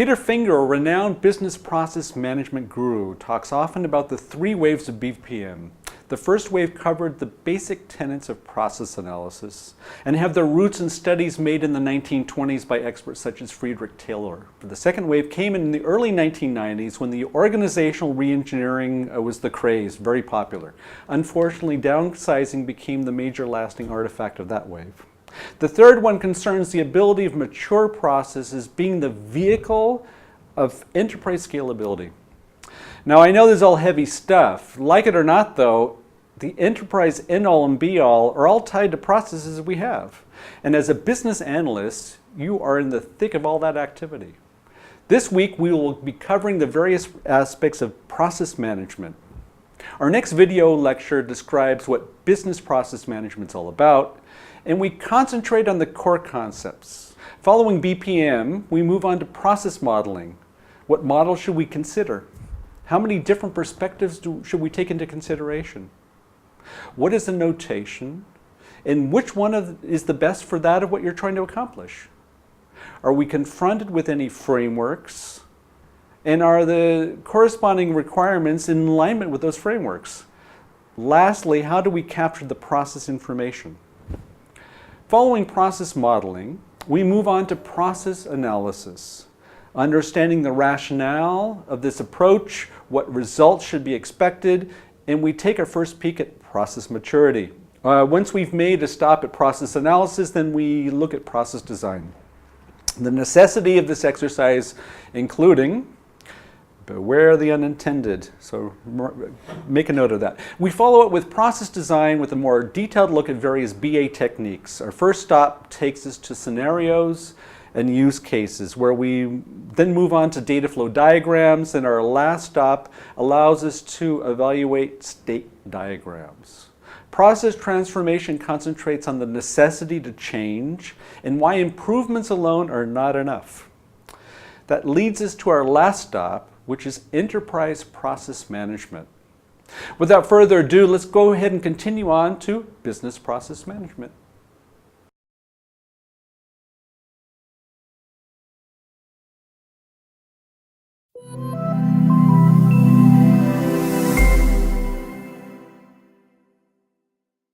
Peter Finger, a renowned business process management guru, talks often about the 3 waves of BPM. The first wave covered the basic tenets of process analysis and have their roots in studies made in the 1920s by experts such as Friedrich Taylor. The second wave came in the early 1990s when the organizational reengineering was the craze, very popular. Unfortunately, downsizing became the major lasting artifact of that wave. The third one concerns the ability of mature processes being the vehicle of enterprise scalability. Now, I know this is all heavy stuff. Like it or not, though, the enterprise end-all and be-all are all tied to processes we have. And as a business analyst, you are in the thick of all that activity. This week, we will be covering the various aspects of process management. Our next video lecture describes what business process management is all about, and we concentrate on the core concepts. Following BPM, we move on to process modeling. What model should we consider? How many different perspectives should we take into consideration? What is the notation? And which one is the best for that of what you're trying to accomplish? Are we confronted with any frameworks? And are the corresponding requirements in alignment with those frameworks? Lastly, how do we capture the process information? Following process modeling, we move on to process analysis. Understanding the rationale of this approach, what results should be expected, and we take our first peek at process maturity. Once we've made a stop at process analysis, then we look at process design. The necessity of this exercise including, beware the unintended, so make a note of that. We follow it with process design with a more detailed look at various BA techniques. Our first stop takes us to scenarios and use cases, where we then move on to data flow diagrams, and our last stop allows us to evaluate state diagrams. Process transformation concentrates on the necessity to change and why improvements alone are not enough. That leads us to our last stop, which is enterprise process management. Without further ado, let's go ahead and continue on to business process management.